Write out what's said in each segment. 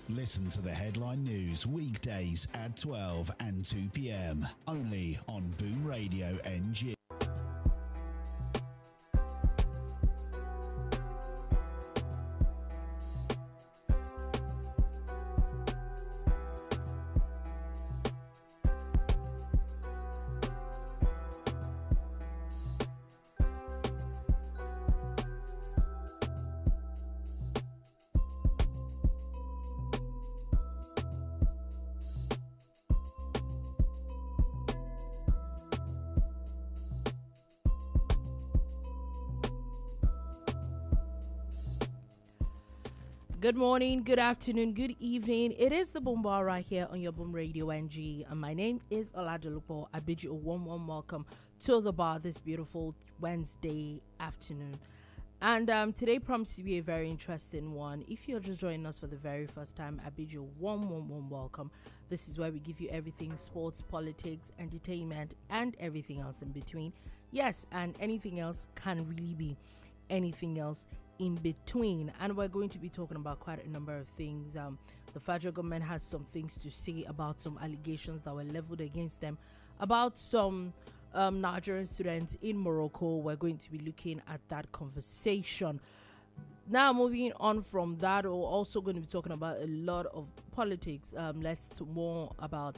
Listen to the headline news weekdays at 12 and 2 p.m. only on Boom Radio NG. Good morning, good afternoon, good evening. It is the Boom Bar right here on your Boom Radio NG. And my name is Dolupo. I bid you a warm welcome to the bar this beautiful Wednesday afternoon. And today promises to be a very interesting one. If you're just joining us for the very first time, I bid you a warm welcome. This is where we give you everything sports, politics, entertainment, and everything else in between. Yes, and anything else can really be anything else in between. And we're going to be talking about quite a number of things. The federal government has some things to say about some allegations that were leveled against them about some Nigerian students in Morocco. We're going to be looking at that conversation. Now, moving on from that, we're also going to be talking about a lot of politics. Let's talk more about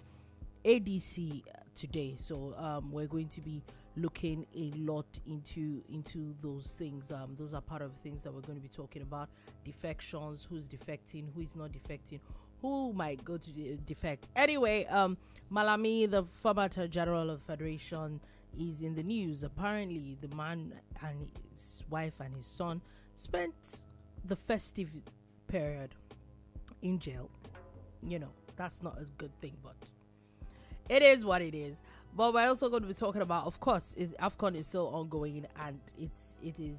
ADC today. So we're going to be looking a lot into those things. Those are part of the things that we're going to be talking about. Defections, who's defecting, who is not defecting, who might go to defect. Anyway, Malami, the former general of Federation, is in the news. Apparently, the man and his wife and his son spent the festive period in jail. You know, that's not a good thing, but it is what it is. But we're also going to be talking about, of course, AFCON is still ongoing, and it is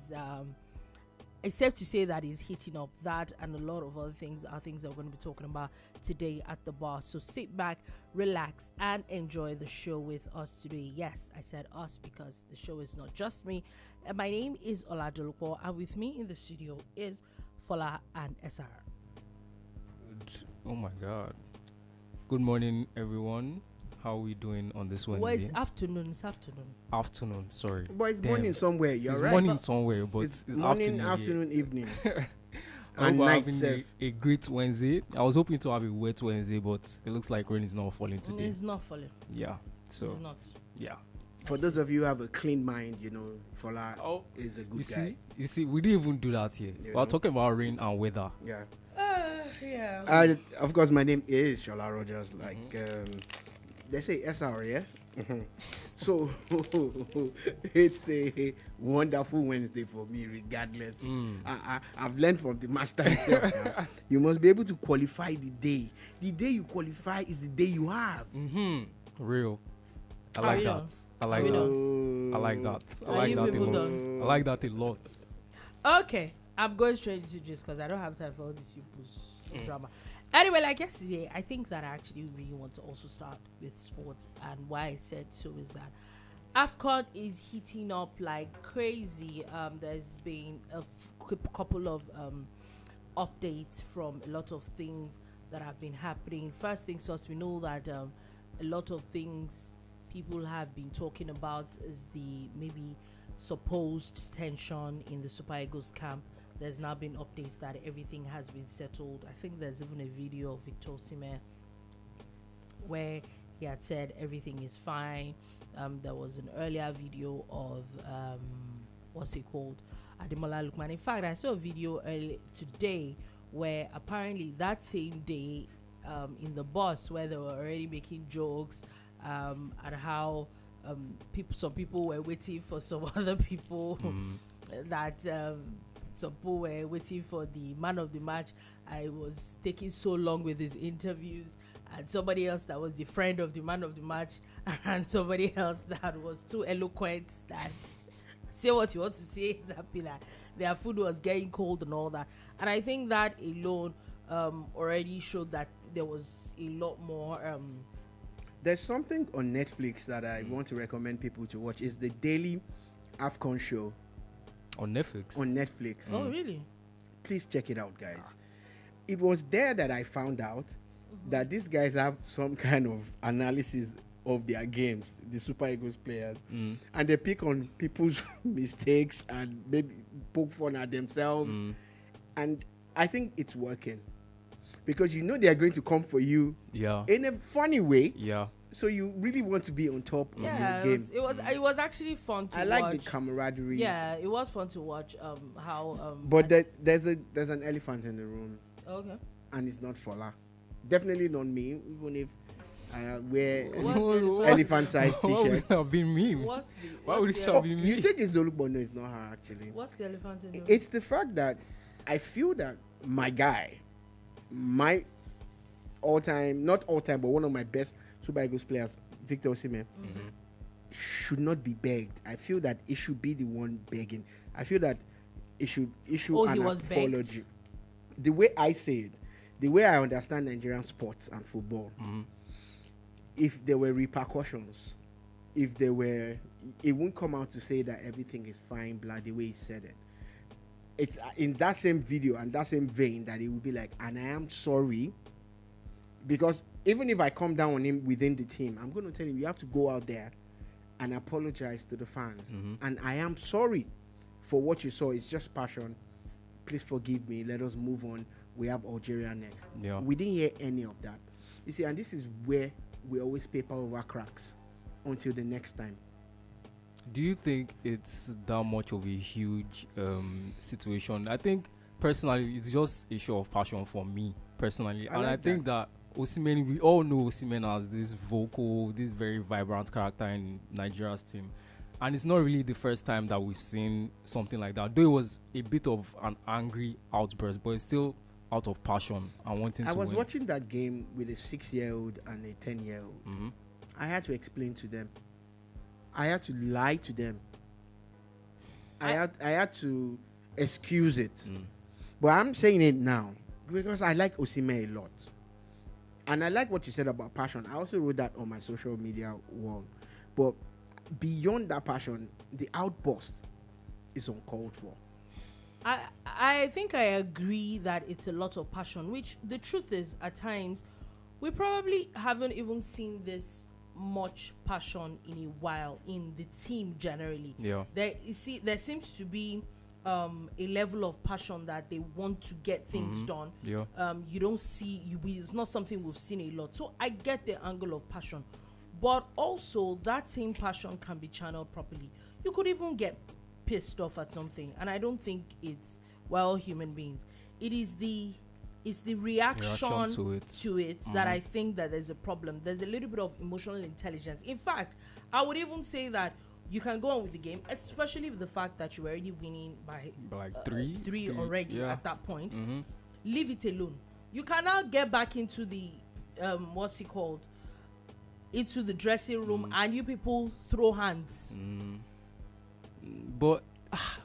it's safe to say that it's heating up. That and a lot of other things are things that we're going to be talking about today at the bar. So sit back, relax, and enjoy the show with us today. Yes, I said us because the show is not just me. And my name is Dolupo, and with me in the studio is Fola and SR. Oh my God. Good morning, everyone. How are we doing on this Wednesday? Well, it's afternoon. Afternoon, sorry. But it's morning somewhere, you're it's right. morning somewhere, but it's morning, afternoon, evening. and we're having a great Wednesday. I was hoping to have a wet Wednesday, but it looks like rain is not falling today. It's not falling. Yeah, so it's not. Yeah. For those of you who have a clean mind, you know, Fola is a good guy. You see, we didn't even do that here. We're talking about rain and weather. Yeah. Yeah. Of course, my name is Shola Rogers. They say SR, yeah? So, it's a wonderful Wednesday for me, regardless. I've learned from the master himself now. You must be able to qualify the day. The day you qualify is the day you have. Real. I like that. I like that. I like that. I like that a lot. I like that a lot. Okay. I'm going straight into this because I don't have time for all this drama. Anyway, like yesterday, I think that I actually really want to also start with sports. And why I said so is that AFCON is heating up like crazy. There's been a couple of updates from a lot of things that have been happening. First things first, we know that a lot of things people have been talking about is the maybe supposed tension in the Super Eagles camp. There's now been updates that everything has been settled. I think there's even a video of Victor Osimhen where he had said everything is fine. There was an earlier video of Ademola Lookman. In fact, I saw a video early today where apparently that same day in the bus where they were already making jokes at how some people were waiting for some other people that some people were waiting for the man of the match. I was taking so long with his interviews, and somebody else that was the friend of the man of the match, and somebody else that was too eloquent that say what you want to say is happy that their food was getting cold and all that. And I think that alone already showed that there was a lot more. There's something on Netflix that I want to recommend people to watch. It's the Daily AFCON show. On Netflix? On Netflix. Oh, really? Please check it out, guys. it was there that I found out that these guys have some kind of analysis of their games, the Super Eagles players, and they pick on people's mistakes and maybe poke fun at themselves. And I think it's working because you know they are going to come for you in a funny way. So you really want to be on top of your game. It was actually fun to watch. I like the camaraderie. Yeah, it was fun to watch how but there's an elephant in the room. Okay. And it's not Fola. Definitely not me, even if I wear elephant-sized t-shirts. Why would it have been me? Why would it have been me? You think it's Dolupo? No, it's not her actually. What's the elephant in the room? It's the fact that I feel that my guy, my all-time, not all-time, but one of my best Super Eagles players, Victor Osimhen, should not be begged. I feel that it should be the one begging. I feel that it should issue an apology. Begged. The way I say it, the way I understand Nigerian sports and football, if there were repercussions, if there were, it won't come out to say that everything is fine, blah, the way he said it. It's in that same video and that same vein that it will be like, and I am sorry, because even if I come down on him within the team, I'm going to tell him, you have to go out there and apologize to the fans. And I am sorry for what you saw. It's just passion. Please forgive me. Let us move on. We have Algeria next. We didn't hear any of that. You see, and this is where we always paper over cracks until the next time. Do you think it's that much of a huge situation? I think personally, it's just a show of passion for me personally, I think that Osimhen, we all know Osimhen as this vocal, this very vibrant character in Nigeria's team. And it's not really the first time that we've seen something like that. Though it was a bit of an angry outburst, but it's still out of passion and wanting to win. I was watching that game with a 6-year-old and a 10-year-old. I had to explain to them. I had to lie to them. I had to excuse it. But I'm saying it now because I like Osimhen a lot. And I like what you said about passion. I also wrote that on my social media wall. But beyond that passion, the outburst is uncalled for. I think I agree that it's a lot of passion, which the truth is, at times, we probably haven't even seen this much passion in a while in the team generally. There seems to be a level of passion that they want to get things done. You don't see, it's not something we've seen a lot. So I get the angle of passion. But also, that same passion can be channeled properly. You could even get pissed off at something, and I don't think it's, well, human beings. It's the reaction to it that I think that there's a problem. There's a little bit of emotional intelligence. In fact, I would even say that you can go on with the game, especially with the fact that you're already winning by like three already at that point. Leave it alone. You can now get back into the into the dressing room and you people throw hands. But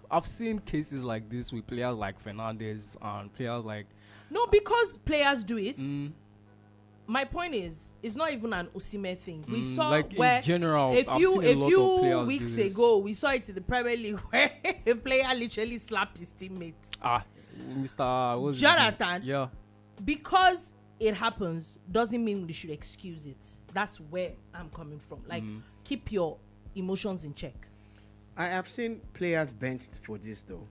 I've seen cases like this with players like Fernandez and players like... No, because players do it. My point is, it's not even an Osimhen thing. We saw like where in general, a few weeks ago, we saw it in the Premier League where a player literally slapped his teammates. Mr. Do you understand? Yeah. Because it happens doesn't mean we should excuse it. That's where I'm coming from. Like, keep your emotions in check. I have seen players benched for this, though.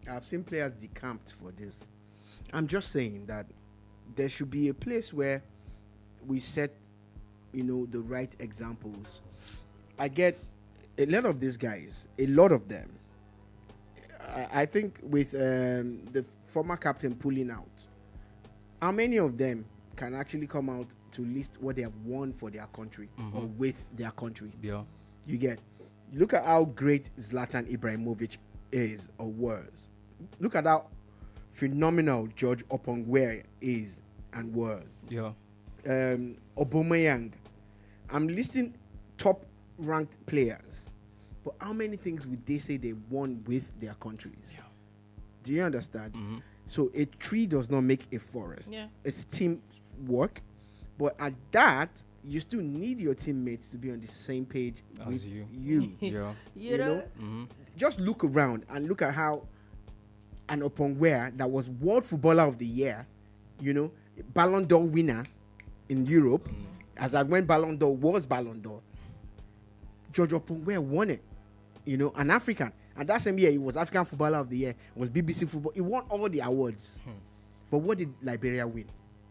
I've seen players decamped for this. I'm just saying that there should be a place where we set, the right examples. I get a lot of these guys, a lot of them. I think with the former captain pulling out, how many of them can actually come out to list what they have won for their country or with their country? Yeah. Look at how great Zlatan Ibrahimovic is or was. Look at how phenomenal George Opongwe is and was. Yeah. Aubameyang. I'm listing top ranked players. But how many things would they say they won with their countries? Yeah. Do you understand? So a tree does not make a forest. Yeah. It's teamwork. But at that, you still need your teammates to be on the same page with you. Yeah. You know? Just look around and look at how an Opongwe that was World Footballer of the Year you know, Ballon d'Or winner in Europe, as at when Ballon d'Or was Ballon d'Or. George Opongwe won it, you know, an African. And that same year, he was African Footballer of the Year, was BBC Football. He won all the awards. But what did Liberia win?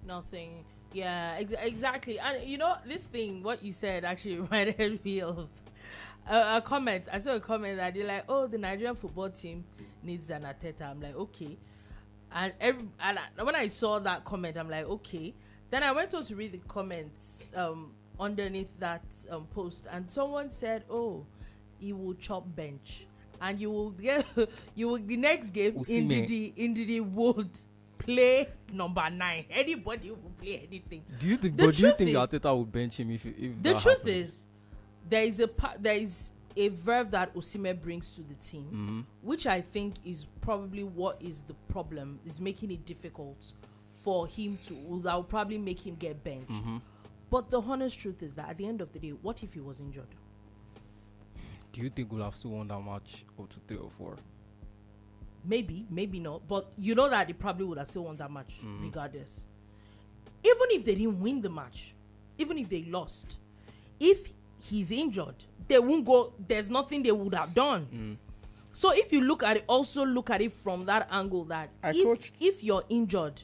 Nothing. Yeah, exactly. And you know, this thing, what you said actually reminded me of a comment. I saw a comment that they're like, oh, the Nigerian football team needs an Ateta. I'm like, okay. And when I saw that comment, I'm like, okay. Then I went on to read the comments underneath that post, and someone said, oh, he will chop bench. And you will get the next game Ndidi would play number 9. Anybody will play anything. Do you think Arteta would bench him if the truth is there is a verve that Osimhen brings to the team, which I think is probably what is the problem, is making it difficult for him to, that will probably make him get benched. But the honest truth is that at the end of the day, what if he was injured? Do you think we'll have still won that match up to 3 or 4? Maybe not. But you know that they probably would have still won that match regardless. Even if they didn't win the match, even if they lost, if he's injured, they won't go. There's nothing they would have done. So if you look at it from that angle, that if you're injured,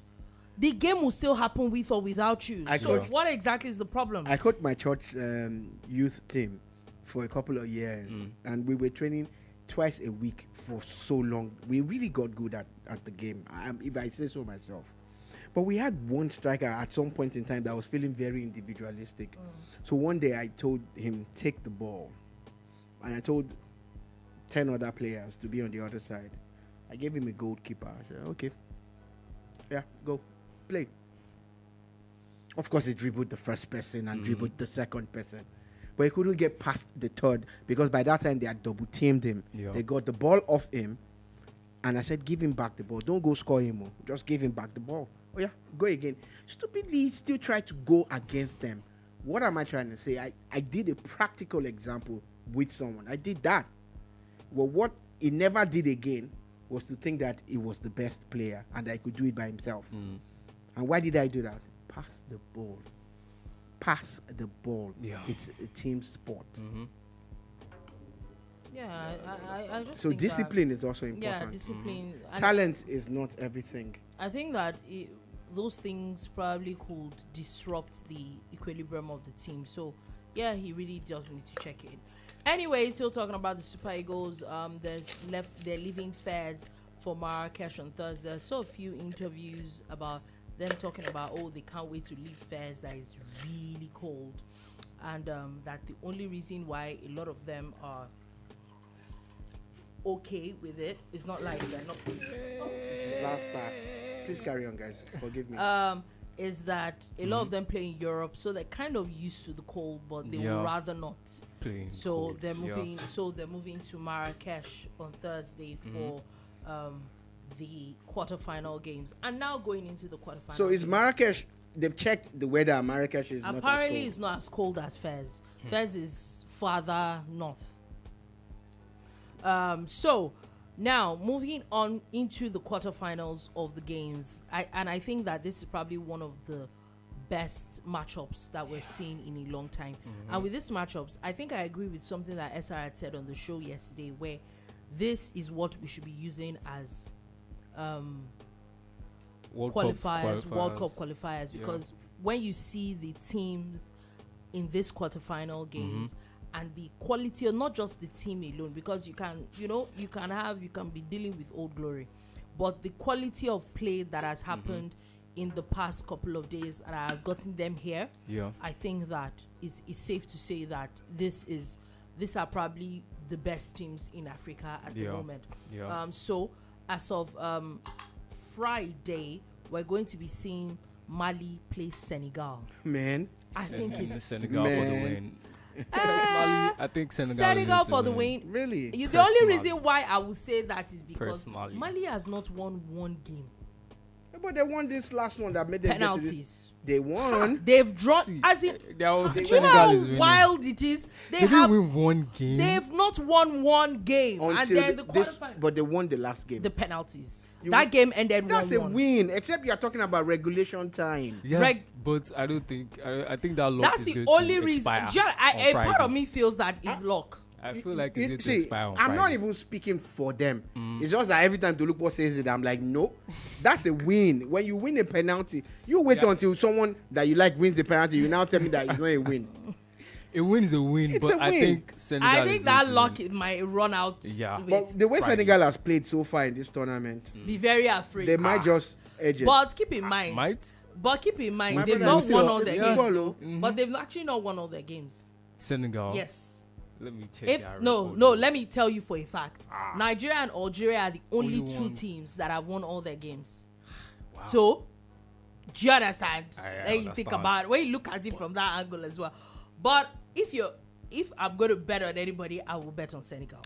the game will still happen with or without you. What exactly is the problem? I coached my church youth team for a couple of years, and we were training twice a week for so long. We really got good at the game, if I say so myself. But we had one striker at some point in time that was feeling very individualistic. So one day I told him, take the ball. And I told 10 other players to be on the other side. I gave him a goalkeeper. I said, okay. Yeah, go. Play. Of course, he dribbled the first person and dribbled the second person. But he couldn't get past the third because by that time they had double teamed him. Yeah. They got the ball off him. And I said, give him back the ball. Don't go score him. Just give him back the ball. Oh, yeah, go again. Stupidly, still try to go against them. What am I trying to say? I did a practical example with someone. I did that. Well, what he never did again was to think that he was the best player and I could do it by himself. And why did I do that? Pass the ball. Pass the ball. Yeah. It's a team sport. Yeah, I just so think discipline is also important. Yeah, discipline. Talent is not everything. I think that those things probably could disrupt the equilibrium of the team. So, yeah, he really does need to check it. Anyway, still talking about the Super Eagles. They're leaving fares for Marrakesh on Thursday. I saw a few interviews about them talking about, they can't wait to leave fares. That is really cold, and that the only reason why a lot of them are okay with it is not like they're not. Disaster. Please carry on, guys. Forgive me. Is that a lot of them play in Europe, so they're kind of used to the cold, but they would rather not. So they're moving. So they're moving to Marrakesh on Thursday for the quarterfinal games, and now going into the quarterfinal. So is Marrakesh? They've checked the weather. Marrakesh is apparently it's not as cold as Fez. Fez is farther north. So now moving on into the quarterfinals of the games, I think that this is probably one of the best matchups that we've seen in a long time. And with these matchups, I think I agree with something that SR had said on the show yesterday, where this is what we should be using as World Cup qualifiers, because when you see the teams in this quarterfinal games and the quality of not just the team alone, because you can be dealing with old glory, but the quality of play that has happened in the past couple of days and I've gotten them here. I think that is safe to say that these are probably the best teams in Africa at the moment. So as of Friday, we're going to be seeing Mali play Senegal. Man, I think it's Senegal for the win. I think Senegal for the win. Really? The only reason why I would say that is because Mali has not won one game. But they won this last one that made them penalties. They won. They've drawn. See, As in, they are- do you know Senegal how is winning. wild it is? They didn't win one game. They've not won one game, and then the quarterfinals. But they won the last game. The penalties. That game ended 1-1. That's a win, except you are talking about regulation time. Yeah, but I don't think. I think that luck That's is the going only to reason. expire A on part of Friday. me feels that is luck. I feel like it's going to See, expire on I'm Friday. not even speaking for them. It's just that every time Dolupo says it, I'm like, no, that's a win. When you win a penalty, you wait until someone that you like wins the penalty. You now tell me that it's not a win. A win is a win, It's but a I win. think Senegal I think is that going to luck win. it might run out. Yeah. with- But the way Friday. Senegal has played so far in this tournament, be very afraid. they might just edge it. But keep in mind. Might But keep in mind, My they've brother, not you see won what- all it's their football, games. oh. Mhm. But they've actually not won all their games. Senegal. Yes. Let me check. If their no, record. no, let me tell you for a fact. Ah. Nigeria and Algeria are the only Only two ones. teams that have won all their games. So, do you understand? I When you think understand. about it, when you look at it from that angle as well. But if I'm going to bet on anybody, I will bet on Senegal.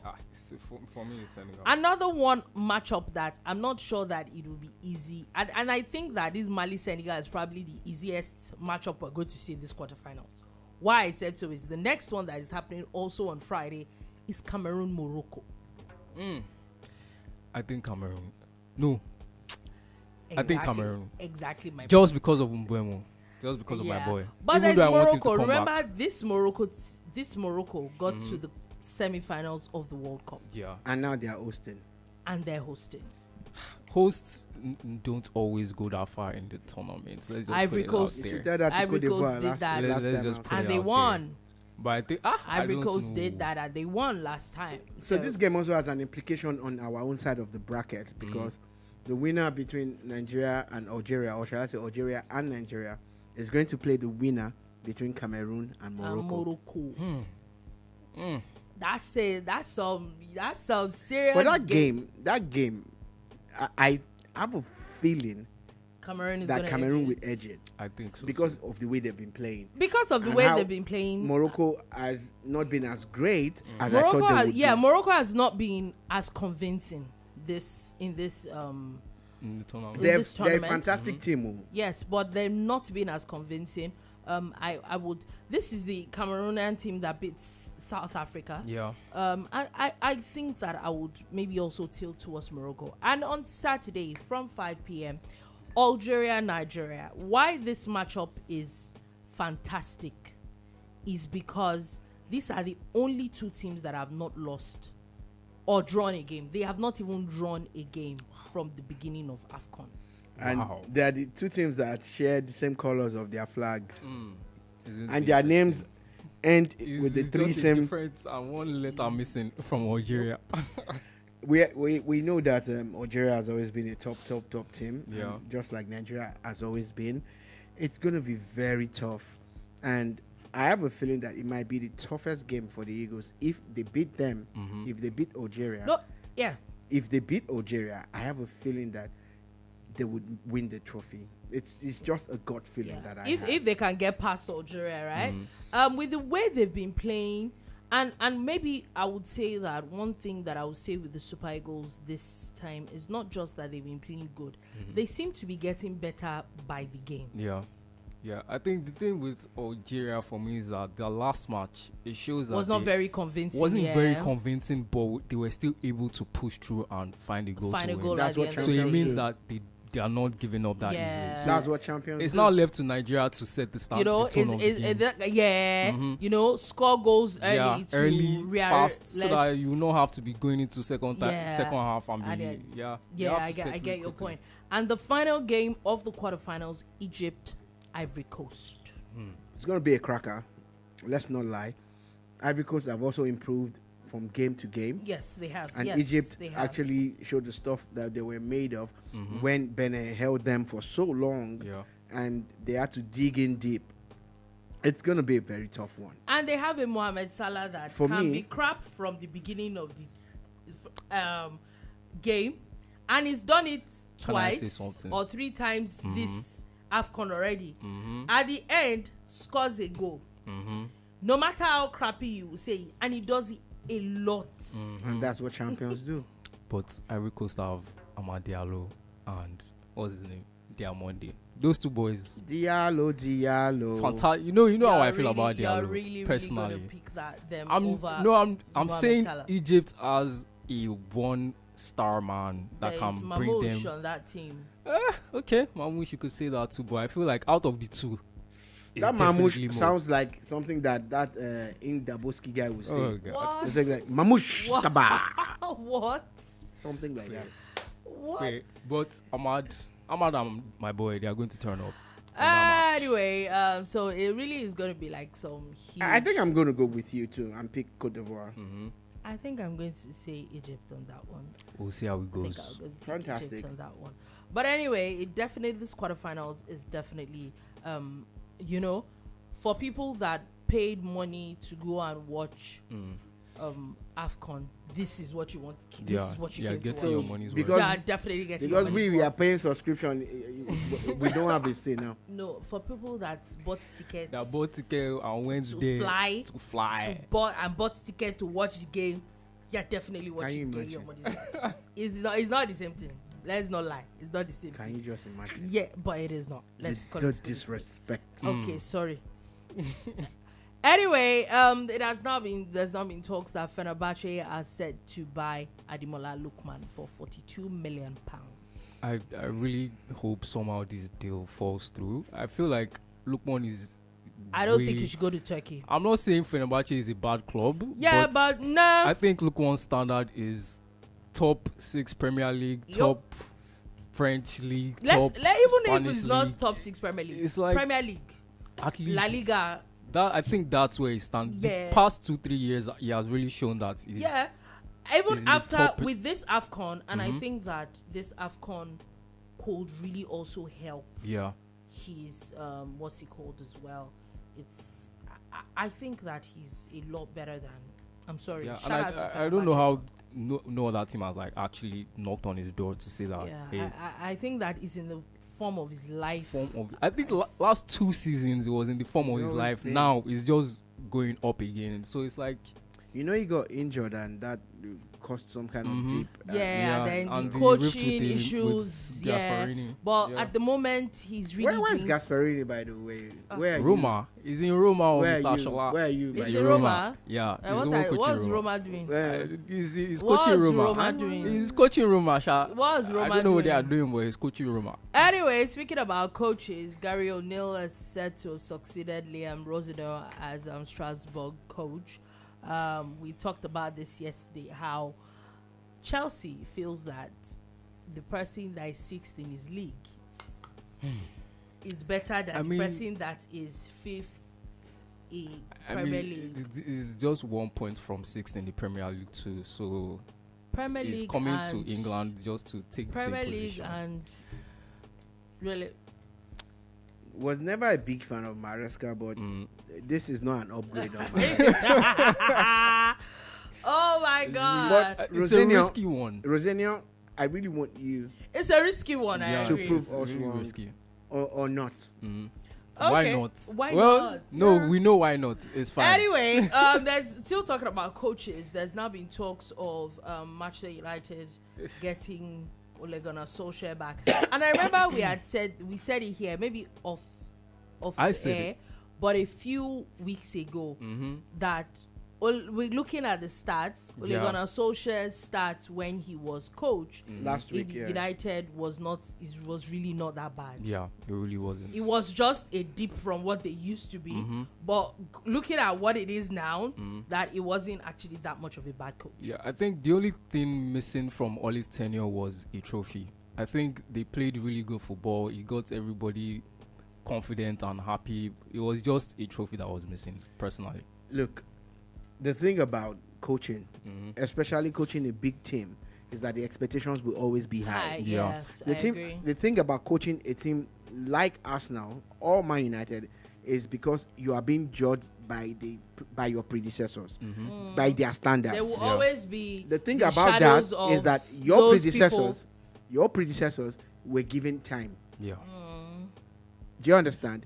For me, it's Senegal. Another one matchup that I'm not sure that it will be easy, and I think that this Mali Senegal is probably the easiest matchup we're going to see in this quarterfinals. Why I said so is the next one that is happening also on Friday is Cameroon Morocco. I think Cameroon. No, I think Cameroon. Exactly my Just because of Mbeumo. Just because of my boy. But Even there's though I want him to Morocco. come Remember back. this Morocco got to the semi-finals of the World Cup, Yeah. And now they are hosting. and they're hosting. Hosts don't always go that far in the tournament. Let's just Ivory put it Coast. out You there. should tell that to Ivory Cote Coast d'Ivoire did last, that. last Let's time just out. put it And they out there. won. But I think I Ivory don't Coast know. did that, and they won last time. So this game also has an implication on our own side of the bracket because the winner between Nigeria and Algeria, or shall I say Algeria and Nigeria, is going to play the winner between Cameroon and Morocco. That's it. That's some serious. But that game, I have a feeling Cameroon is that gonna Cameroon edge will it. edge it I think so. because of the way they've been playing. because of the and way how they've been playing. Morocco has not been as great as I Morocco thought they has, would yeah, be. Morocco has not been as convincing in this in the tournament. They're- this They're a tournament. fantastic team. Oh. yes, but they've not been as convincing. I would. This is the Cameroonian team that beats South Africa. Yeah. I think that I would maybe also tilt towards Morocco. And on Saturday from 5 p.m., Algeria, Nigeria. Why this matchup is fantastic is because these are the only two teams that have not lost or drawn a game. They have not even drawn a game from the beginning of AFCON. And Wow. they are the two teams that share the same colors of their flags. It's going to And be their names end interesting. with the It's three just a same. difference and one letter missing from Algeria. We know that Algeria has always been a top team. Yeah. And just like Nigeria has always been. It's going to be very tough. And I have a feeling that it might be the toughest game for the Eagles if they beat them. If they beat Algeria. No, yeah. If they beat Algeria, I have a feeling that they would win the trophy. It's just a gut feeling that I have. If they can get past Algeria, right? With the way they've been playing, and maybe I would say that one thing that I would say with the Super Eagles this time is not just that they've been playing good. They seem to be getting better by the game. Yeah. Yeah, I think the thing with Algeria for me is that their last match, it shows that Was not they very convincing. wasn't yeah. very convincing, but they were still able to push through and find a goal Find to a win. goal That's at the what end. So champions it means do. that they are not giving up that Yeah. easily. So That's what champions it's do. now left to Nigeria to set the start. You know, the tone of the game. you know, score goals early Yeah, to early, fast, so that less- you not have to be going into second Yeah. half and And be then- you Yeah, have I to get settle your quickly. point. And the final game of the quarterfinals, Egypt, Ivory Coast. It's going to be a cracker. Let's not lie. Ivory Coast have also improved from game to game. Yes, they have. And yes, Egypt they have. actually showed the stuff that they were made of when Benin held them for so long Yeah. and they had to dig in deep. It's going to be a very tough one. And they have a Mohamed Salah that For can me- be crap from the beginning of the game. And he's done it Can I say twice something? or three times this AFCON already. At the end, scores a goal. No matter how crappy you will say, and he does it a lot. And that's what champions do. But Ivory Coast have Amad Diallo and what's his name? Diamonde. Those two boys. Diallo. Fantastic. You know how I feel about You're Diallo really personally. gonna pick them I'm over. no, I'm Mohamed saying Salah. Egypt as a one-star man that There can is bring Mamouche them. on that team. Okay, Mamouche, you could say that too, but I feel like out of the two, That it's definitely Mamouche more. sounds like something that Indaboski guy would say. Oh god. What? It's like Mamouche What? Taba. What? Something like that. What? Okay, but Ahmad and my boy, they are going to turn up. in that match. Anyway, so it really is going to be like some huge. I think I'm going to go with you too and pick Cote d'Ivoire. I think I'm going to say Egypt on that one. We'll see how it I think goes. I'll go with Fantastic. Egypt on that one. But anyway, it definitely this quarterfinals is definitely, for people that paid money to go and watch AFCON. This is what you want. This is what you get to to your watch. money's Because- worth. Yeah, definitely get your Because money we worth. are paying subscription, we don't have a say now. No, for people that bought tickets That bought ticket on Wednesday to fly, bought ticket to watch the game, yeah, definitely watch you it. Get your imagine? money's worth. It's not the same thing. Let's not lie. It's not the same Can thing. you just imagine? Yeah, but it is not. Let's call The it what it is. disrespect. Okay, sorry. Anyway, there's not been talks that Fenerbahce are set to buy Ademola Lookman for £42 million. I really hope somehow this deal falls through. I feel like Lookman is. I don't think really- you should go to Turkey. I'm not saying Fenerbahce is a bad club. Yeah, but no. I think Lookman's standard is top 6 Premier League, Yup. top French league, Even top if Spanish it's not league. top 6 Premier League, It's like Premier League, at least La Liga, I think that's where he stands. Yeah. The past 2-3 years, he has really shown that he's yeah. is Even in the after top- with this AFCON, and I Mhm. think that this AFCON could really also help yeah. his what's he called as well. It's I think that he's a lot better than. I'm sorry. Yeah, Shout and out to I don't know Fenerbahce. how no other team has like actually knocked on his door to say that. Yeah, Hey, I think that is in the form of his life. I think Yes. last 2 seasons it was in the form of He his always life. been. Now it's just going up again. So it's like You know, he got injured and that caused some kind Mhm. of dip. Yeah, then and the the rift coaching with him, issues. with Yeah, Gasparini. but Yeah. at the moment he's really. Where's doing- Gasparini, by the way? Where are Roma is in Roma or Where Mr. are you? Shola? Where are you? Is by it the way? Roma? Yeah, he's the one coaching What's Roma. Roma doing? He's What's coaching Roma. Roma doing? He's coaching Roma, Sha. What's Roma I don't know what they are doing? doing, but he's coaching Roma. Anyway, speaking about coaches, Gary O'Neill is said to have succeeded Liam Rosenau as Strasbourg coach. We talked about this yesterday, how Chelsea feels that the person that is 6th in his league is better than I the mean- person that is 5th in I Premier mean, League. it's just 1 point from 6th in the Premier League too. So Premier he's League coming and to England just to take the Premier same League position. and really Was never a big fan of Maresca, but this is not an upgrade on oh my god. But It's a Rosinio- risky one. Rosenio, I really want you It's a risky one, I Yeah, to agree. prove it's us really wrong. risky. or not. Why Okay, not? why well, not? no, Yeah. we know why not. It's fine. Anyway, there's still talking about coaches. There's now been talks of Manchester United getting Ole Gunnar Solskjaer back. And I remember we said it here, maybe off I the said air, it. but a few weeks ago that we're looking at the stats. Ole Yeah. Gunnar Solskjaer's stats when he was coach Last week, yeah. United was really not that bad. Yeah, it really wasn't. It was just a dip from what they used to be, but looking at what it is now, that it wasn't actually that much of a bad coach. Yeah, I think the only thing missing from Ole's tenure was a trophy. I think they played really good football. He got everybody confident and happy. It was just a trophy that was missing, personally. Look, the thing about coaching, especially coaching a big team, is that the expectations will always be high. Yeah. Yes, The I team, agree. the thing about coaching a team like Arsenal or Man United is because you are being judged by your predecessors, by their standards. There will Yeah. always be The thing the about that shadows is of that your those predecessors were given time. Yeah. Do you understand?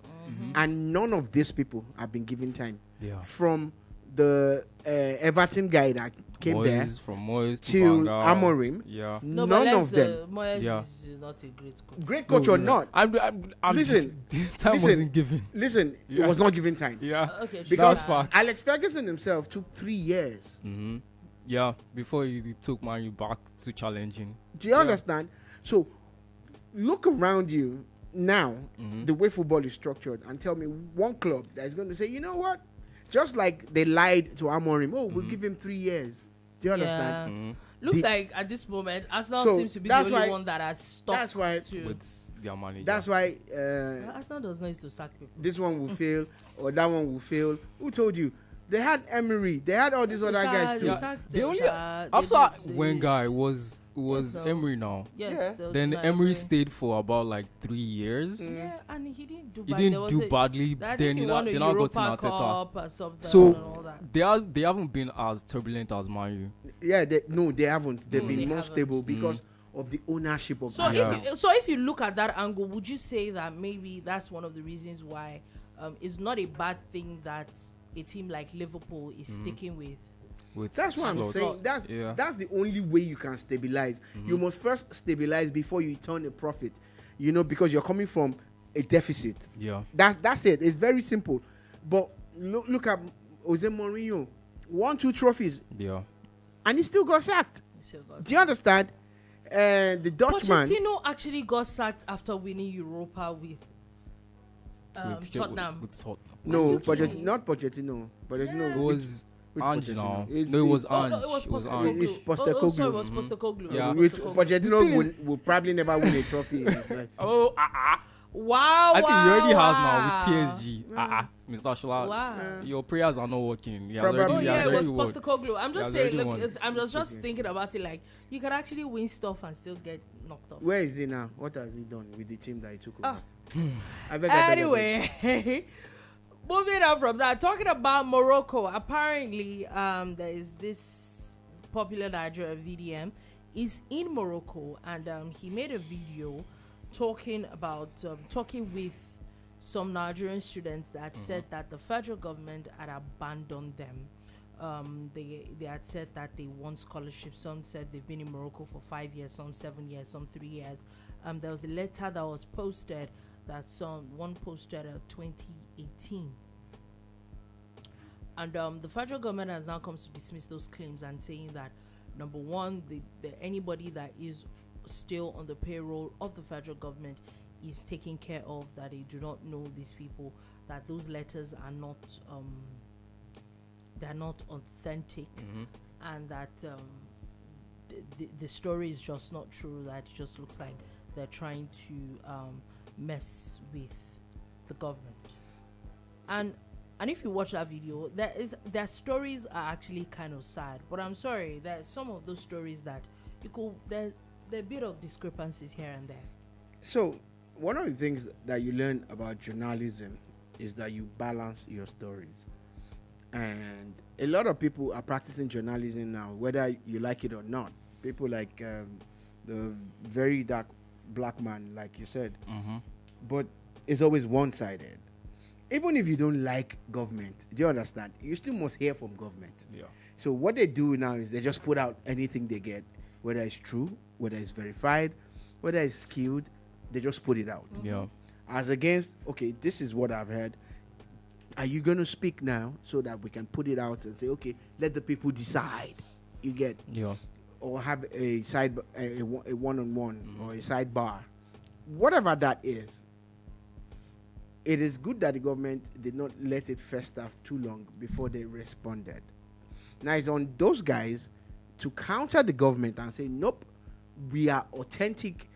And none of these people have been given time. Yeah. From the Everton guy that came there from Moyes to Banga. Amorim. Yeah. No, None of them. Moyes Yeah. is not a great coach. Great coach or not. I'm Listen, time listen. wasn't given. Listen, Yeah. it was not given time. Yeah. Okay, Because That's fact. Alex Ferguson himself took 3 years. Mm-hmm. Yeah. Before he took Man U back to challenging. Do you understand? So look around you now, the way football is structured, and tell me one club that is going to say, you know what? Just like they lied to Amorim, we'll give him 3 years. Do you understand? Mm-hmm. Looks like at this moment, Arsenal So seems to be the that's only why- one that has stopped. That's why. To With their manager. That's why Arsenal does not used to sack people. this one will fail or that one will fail. Who told you? They had Emery. They had all these other guys too. Yeah. They only after Wenger was so- Emery now. Yes, Yeah. there was Then like Emery stayed for about like 3 years. Yeah, and he didn't do He bad. There didn't was do a- badly. I think Then he he won a now got to Europa Arteta. Cup or something So and all that. they haven't been as turbulent as Man Yeah, they haven't. They've been they more haven't. stable because of the ownership of. So Yeah. if you look at that angle, would you say that maybe that's one of the reasons why it's not a bad thing that a team like Liverpool is sticking with? with That's what I'm slots. saying. Yeah. That's the only way you can stabilize. You must first stabilize before you turn a profit. You know, because you're coming from a deficit. Yeah. That's it. It's very simple. But look at Jose Mourinho, 1-2 trophies, Yeah. and he still got sacked. Do you understand? The Dutchman. Pochettino actually got sacked after winning Europa with Tottenham. With Tottenham. No, Are you kidding? Not Pochettino. Pochettino. It was which Ange Pochettino? now. It's- No, it was Oh, Ange. no, it was It was Postecoglou. Ange. It's Oh, sorry, it Postecoglou. was Postecoglou. Yeah. It was Which Postecoglou. Pochettino will probably never win a trophy in his life. Oh, Wow, I think he already has now wow. with PSG. Mr. Shola, Wow. your prayers are not working. He has Probably. already, Oh he yeah, has it was already won. Postecoglou. I'm just has saying, already look, won. I'm just thinking about it like you can actually win stuff and still get knocked off. Where is he now? What has he done with the team that he took over? Ah. I beg. Anyway, moving on from that, talking about Morocco. Apparently, there is this popular Nigerian VDM is in Morocco, and he made a video talking with some Nigerian students that said that the federal government had abandoned them. They had said that they want scholarships. Some said they've been in Morocco for 5 years, some 7 years, some 3 years. There was a letter that was posted that one posted 2018. And the federal government has now come to dismiss those claims and saying that, number one, anybody that is still on the payroll of the federal government is taken care of, that they do not know these people, that those letters are not they're not authentic, and that the story is just not true, that it just looks like they're trying to mess with the government. And if you watch that video, their stories are actually kind of sad, but I'm sorry, there's some of those stories that there are a bit of discrepancies here and there. So, one of the things that you learn about journalism is that you balance your stories. And a lot of people are practicing journalism now, whether you like it or not. People like the very dark black man, like you said. But it's always one-sided. Even if you don't like government, do you understand? You still must hear from government. Yeah. So what they do now is they just put out anything they get, whether it's true, whether it's verified, whether it's skewed, they just put it out. Yeah. As against, okay, this is what I've heard. Are you going to speak now so that we can put it out and say, okay, let the people decide? You get, Yeah. or have a side, a one-on-one or a sidebar, whatever that is. It is good that the government did not let it fester too long before they responded. Now it's on those guys to counter the government and say, nope, we are authentic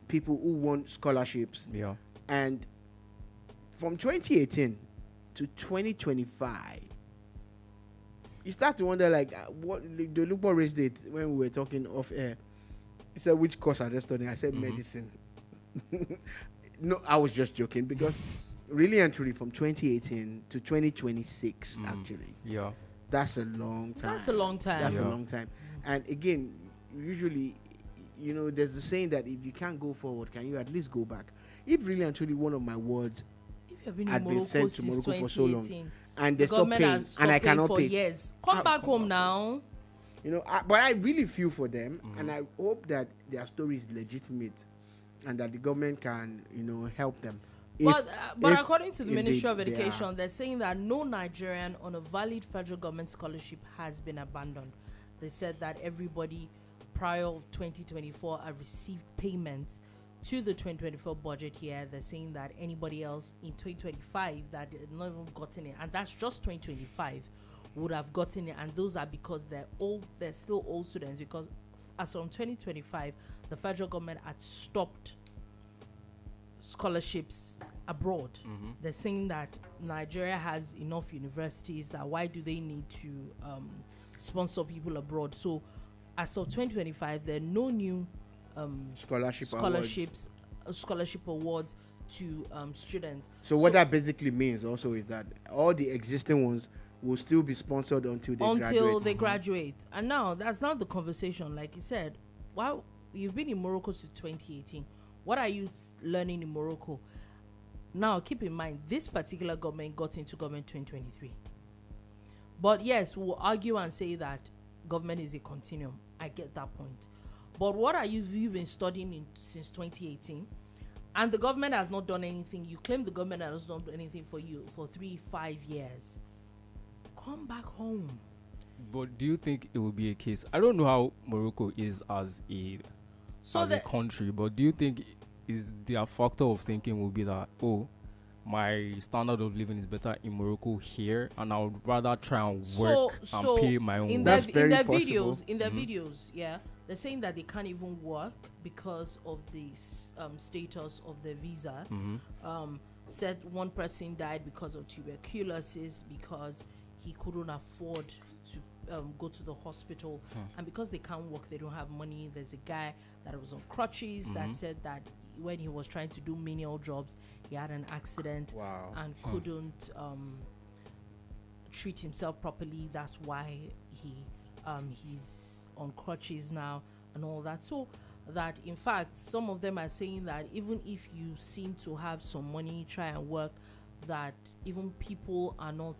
people who want scholarships. Yeah. And from 2018 to 2025, you start to wonder, like, what the Dolupo raised it when we were talking off air. He said, which course are they studying? I said, medicine. No, I was just joking, because really and truly from 2018 to 2026, actually, Yeah. that's a long time. That's a long time. That's a Yeah. long time. And again, usually, you know, there's the saying that if you can't go forward, can you at least go back? If really and truly one of my words If you've been in had been Morocco sent to since Morocco for so long, 2018, and they The stop government paying, has stopped and I paying cannot for pay. years. Come back home now. You know, but I really feel for them, and I hope that their story is legitimate, and that the government can, help them. But If according to the Ministry of they Education, they're saying that no Nigerian on a valid federal government scholarship has been abandoned. They said that everybody prior of 2024 have received payments to the 2024 budget year. They're saying that anybody else in 2025 that had not even gotten it, and that's just 2025, would have gotten it, and those are because they're still old students, because as from 2025 the federal government had stopped scholarships abroad. They're saying that Nigeria has enough universities, that why do they need to sponsor people abroad? So as of 2025 there are no new scholarship awards to students. So what that basically means also is that all the existing ones will still be sponsored until they graduate. And now that's not the conversation. Like you said, wow, you've been in Morocco since 2018. What are you learning in Morocco? Now keep in mind, this particular government got into government 2023. But yes, we'll argue and say that government is a continuum. I get that point. But what are you've been studying since 2018? And the government has not done anything. You claim the government has not done anything for you for 3-5 years. Come back home. But do you think it will be a case? I don't know how Morocco is as a country, but do you think is their factor of thinking will be that, my standard of living is better in Morocco here, and I would rather try and work and pay my own. In their videos, yeah, they're saying that they can't even work because of the status of their visa. Said one person died because of tuberculosis because he couldn't afford to go to the hospital, and because they can't work, they don't have money. There's a guy that was on crutches that said that when he was trying to do menial jobs, he had an accident and couldn't treat himself properly. That's why he's on crutches now and all that. So that in fact some of them are saying that even if you seem to have some money, try and work, that even people are not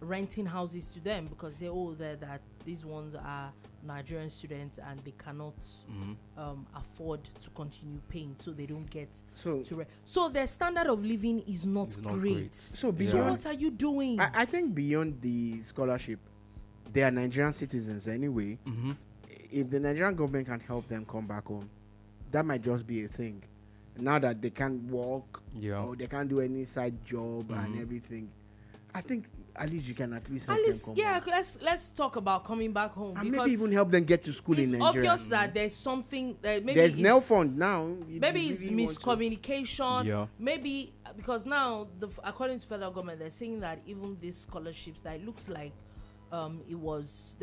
renting houses to them because they're all there, that these ones are Nigerian students and they cannot afford to continue paying, so they don't get to rent. So their standard of living is not great. So what are you doing? I think beyond the scholarship, they are Nigerian citizens anyway. If the Nigerian government can help them come back home, that might just be a thing. Now that they can't walk or they can't do any side job and everything, I think at least you can at least help them come back. Let's talk about coming back home. And maybe even help them get to school in Nigeria. It's obvious that there's something that maybe there's no fund now. Maybe it's miscommunication. Maybe because now, according to federal government, they're saying that even these scholarships, that it looks like there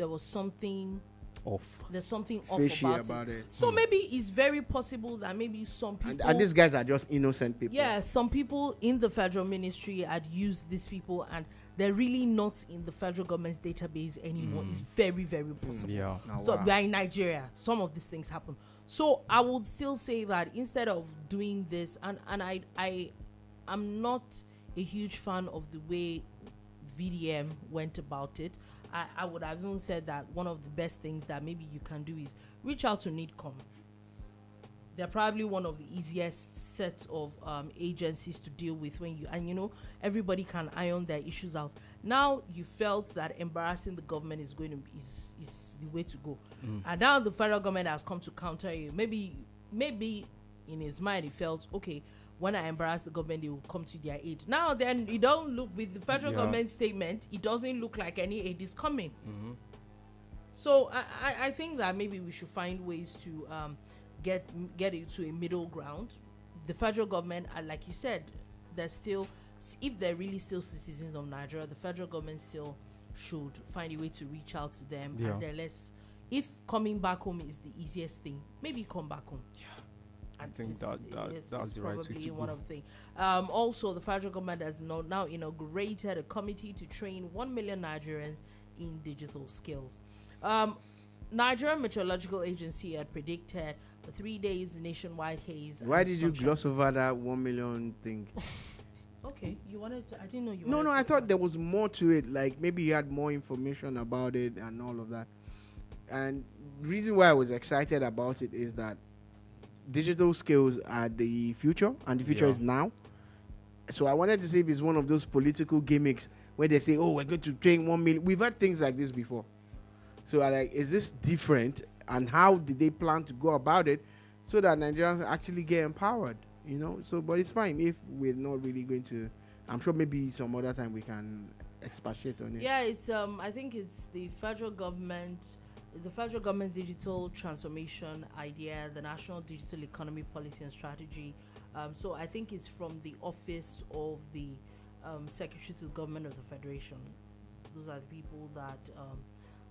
was something off. There's something off about it. So maybe it's very possible that maybe some people and these guys are just innocent people. Yeah, some people in the federal ministry had used these people and they're really not in the federal government's database anymore. It's very, very possible. We are in Nigeria. Some of these things happen. So I would still say that instead of doing this, and I'm not a huge fan of the way VDM went about it. I would have even said that one of the best things that maybe you can do is reach out to NIDCOM. They're probably one of the easiest sets of agencies to deal with everybody can iron their issues out. Now you felt that embarrassing the government is the way to go, and now the federal government has come to counter you. Maybe in his mind he felt, okay, when I embarrass the government, they will come to their aid. Now then, you don't look with the federal government statement. It doesn't look like any aid is coming. So I think that maybe we should find ways to get it to a middle ground. The federal government, like you said, they're still, if they're really still citizens of Nigeria, the federal government still should find a way to reach out to them. And then if coming back home is the easiest thing, maybe come back home. I think that's the right way to one of the things. Also, the federal government has now inaugurated a committee to train 1 million Nigerians in digital skills. Nigerian Meteorological Agency had predicted the 3 days nationwide haze. Why did you gloss over that 1 million thing? Okay, you wanted to. I didn't know you. No, wanted no, to I talk thought about there was more to it. Like maybe you had more information about it and all of that. And reason why I was excited about it is that digital skills are the future, and the future Yeah. is now. So I wanted to see if it's one of those political gimmicks where they say, "Oh, we're going to train 1 million." We've had things like this before. So I like, is this different? And how did they plan to go about it so that Nigerians actually get empowered? You know. So, but it's fine if we're not really going to. I'm sure maybe some other time we can expatiate on it. Yeah, it's I think it's the federal government. It's the federal government's digital transformation idea, the National Digital Economy Policy and Strategy. So I think it's from the office of the Secretary to the Government of the Federation. Those are the people that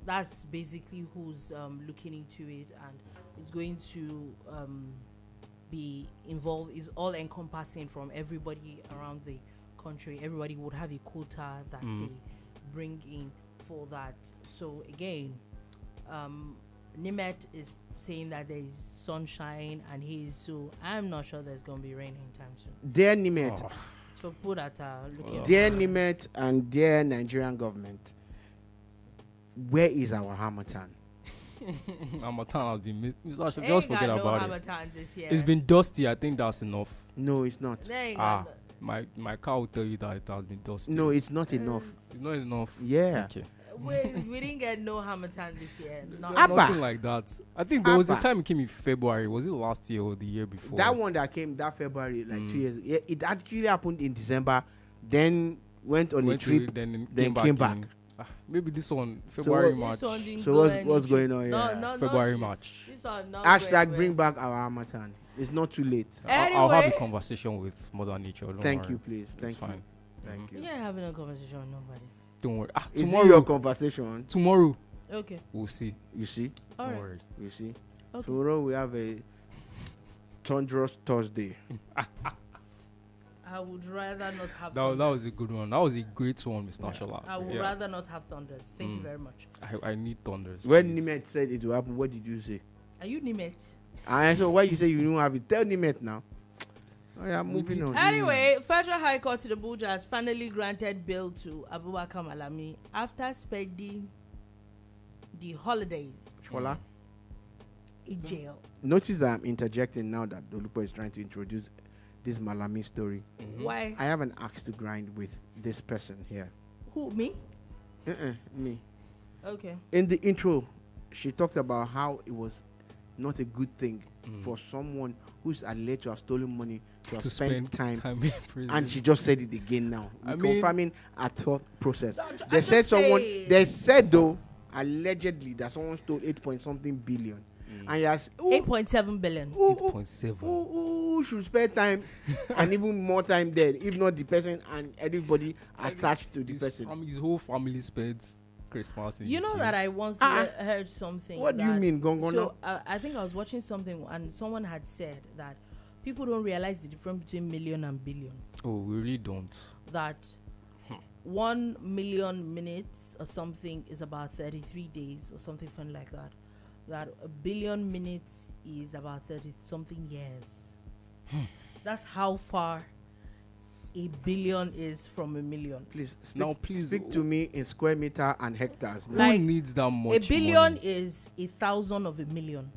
that's basically who's looking into it and is going to be involved. Is all encompassing from everybody around the country. Everybody would have a quota that they bring in for that. So again, NiMet is saying that there is sunshine and haze, so I'm not sure there's going to be rain anytime soon. Dear NiMet, So put that looking. dear NiMet and dear Nigerian government, where is our Hamatan? Hamatan has been missed. I should Ain't just got forget no about it. Hamatan this year. It's been dusty. I think that's enough. No, it's not. There ain't Ah, got my car will tell you that it has been dusty. No, it's not enough. It's not enough. Yeah. Okay. we didn't get no Hamatan this year. Not Abba. Nothing like that. I think there was a Abba. time it came in February. Was it last year or the year before? That one that came that February, like 2 years. Yeah, it actually happened in December. Then went on Went a to trip. it, then came back. in- Maybe this one February, what- March. This one didn't So go what's any going trip. on No, here? no, February, no, March. This one not Hashtag going bring well. back our Hamatan. It's not too late. I'll have a Anyway. conversation with Mother Nature. Don't Thank worry. you, please. Thank It's you. fine. Thank you. You're having a conversation with nobody. Don't worry. Is it Tomorrow. your conversation? Tomorrow Okay. we'll see. You see? All Don't right. worry. You see? Okay. Tomorrow we have a thunderous Thursday. I would rather not have. That was a thunders. good one. That was a great one, Mr. Shola. I would Yeah. rather not have thunders. Thank you very much. I need thunders. When please. Nimet said it will happen, what did you say? Are you NiMet? And so why you say you don't have it? Tell Nimet now. Oh yeah, moving on. Anyway, Federal High Court in Abuja has finally granted bail to Abubakar Malami after spending the holidays Fola, in jail. notice that I'm interjecting now that Dolupo is trying to introduce this Malami story. Why? I have an axe to grind with this person here. Who, me? Me. Okay. In the intro, she talked about how it was not a good thing for someone who's alleged to have stolen money to have to spent spend time. in prison. And she just said it again now, I mean- confirming her thought process. I'm They just said someone. saying. They said though, allegedly that someone stole 8 point something billion, and yes, 8.7 billion. 8.7. who should spend time and even more time there, if not the person and everybody attached to the person. His whole family spends Christmas in You know jail. that I once Ah. heard something. What do you that- mean, Gongono? So I think I was watching something and someone had said that people don't realize the difference between million and billion. Oh, we really don't. That 1 million minutes or something is about 33 days or something fun like that. That a billion minutes is about 30 something years. That's how far a billion is from a million. Please speak, Now, please, speak to me in square meter and hectares. Who Like, needs that much A billion money? is 1,000 of a million.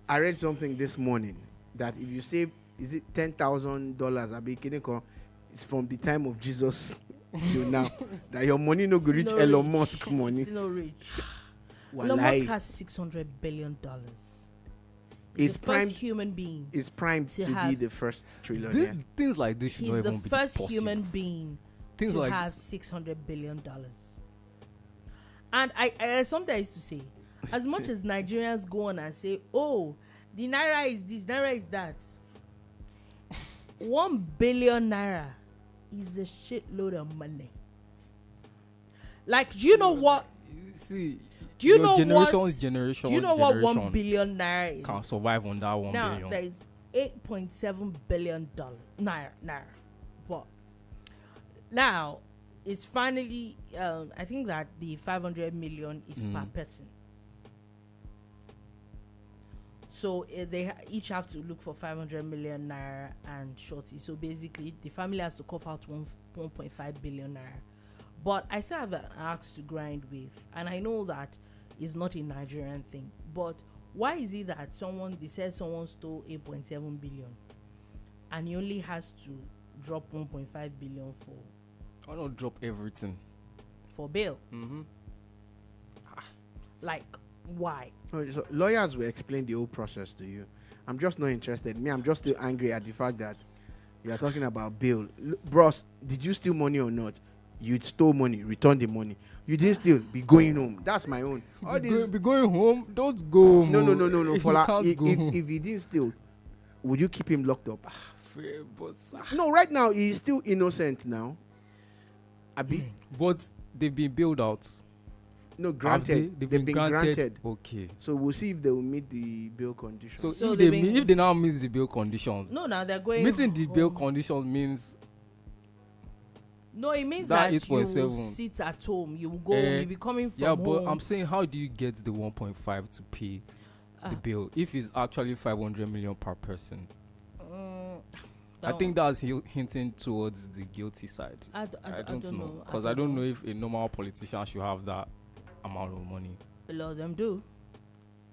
I read something this morning that if you save, is it $10,000? I be it's from the time of Jesus till now that your money no go reach Still Elon rich. Musk money. Still rich. Elon Musk Wallahi, has $600 billion. He's the primed. first human being. Is primed to to be have- the first trillionaire. Things like this should He's not the even be first possible. human being Things to like have $600 billion. And I sometimes used to say, as much as Nigerians go on and say, oh, the naira is this, naira is that, 1 billion naira is a shitload of money. Like, do you know what? see. Do you your know generation what? is generation. Do you know what generation 1 billion naira is? can survive on that 1 Now billion? there is $8.7 billion naira. But now it's finally I think that the 500 million is per person. So each have to look for 500 million naira and shorty. So basically, the family has to cough out 1.5 billion naira. But I still have an axe to grind with, and I know that it's not a Nigerian thing. But why is it that they said someone stole 8.7 billion, and he only has to drop 1.5 billion for? Why not drop everything for bail? Mm-hmm. Like, why? Oh, so lawyers will explain the whole process to you. I'm just not interested. I'm just still angry at the fact that you are talking about bail. Bros, did you steal money or not? You stole money, return the money. You didn't steal, be going home. That's my own. All be going home. Don't go home. No. Fola, if he didn't steal, would you keep him locked up? But no, right now he's still innocent now. But they've been bailed out. No, granted. They've been granted. Okay. So we'll see if they will meet the bail conditions. So if they now meet the bail conditions. No, now they're going. Meeting the bail conditions means. No, it means that you will sit at home. You will go. You'll be coming from home. Yeah, but I'm saying, how do you get the 1.5 to pay the bill if it's actually 500 million per person? I think that's hinting towards the guilty side. I don't know. Because I don't know if a normal politician should have that amount of money. A lot of them do.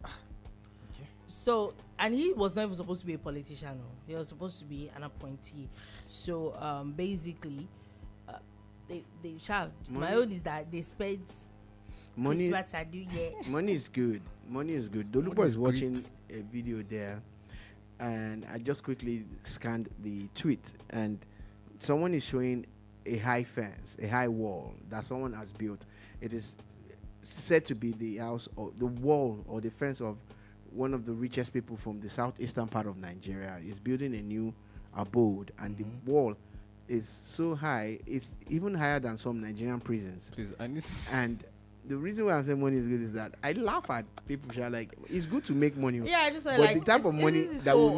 Okay. So, and he was never supposed to be a politician. No. He was supposed to be an appointee. So, basically, they shout. My own is that they spend money. Money is good. Dolupo is watching a video there, and I just quickly scanned the tweet, and someone is showing a high fence, a high wall that someone has built. It is said to be the house or the wall or the fence of one of the richest people from the southeastern part of Nigeria. Is building a new abode, and the wall is so high, it's even higher than some Nigerian prisons. And the reason why I'm saying money is good is that I laugh at people who are like, it's good to make money. Yeah, I just but like the type of money that will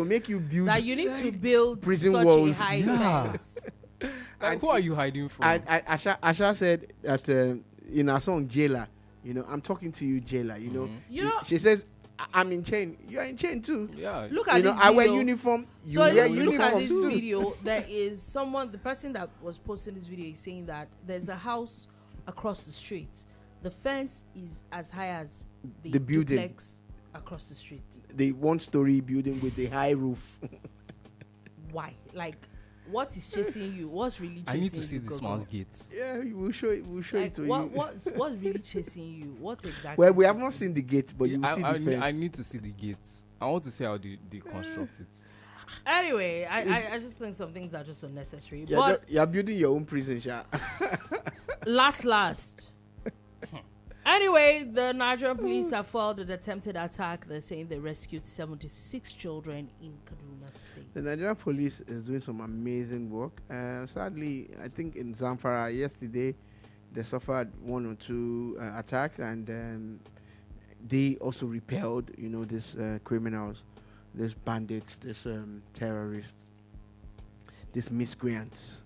make you build that you need to build prison such walls. A high fence. Who are you hiding from? Asha said that in her song Jailer, I'm talking to you, Jailer. She says, I'm in chain. You're in chain too. Yeah. Look at this video. I wear uniform. You wear uniform. Look at this video. There is the person that was posting this video is saying that there's a house across the street. The fence is as high as the building duplex across the street. The one-story building with the high roof. Why? Like, what is chasing you? What's really chasing you? I need to see this man's gate. Yeah, we'll show it. We'll show it to you. What's really chasing you? What exactly? Well, we have not seen the gate, but you will see the fence. I need to see the gate. I want to see how they construct it. Anyway, I just think some things are just unnecessary. Yeah, but you're building your own prison, Sha. Last. Anyway, the Nigerian police have foiled an attempted attack. They're saying they rescued 76 children in Kaduna State. The Nigerian police is doing some amazing work. Sadly, I think in Zamfara yesterday, they suffered one or two attacks, and they also repelled, these criminals, these bandits, these terrorists, these miscreants.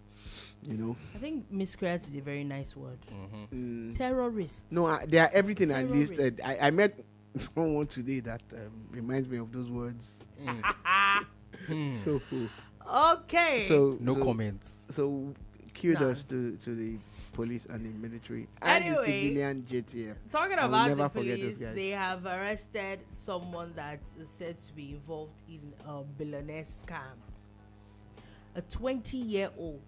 I think miscreants is a very nice word. Terrorists. No, they are everything I listed. I met someone today that reminds me of those words. So okay. So no comments. So kudos to the police and the military and the civilian JTF. Talking about the police, they have arrested someone that is said to be involved in a billion-naira scam. A 20-year-old.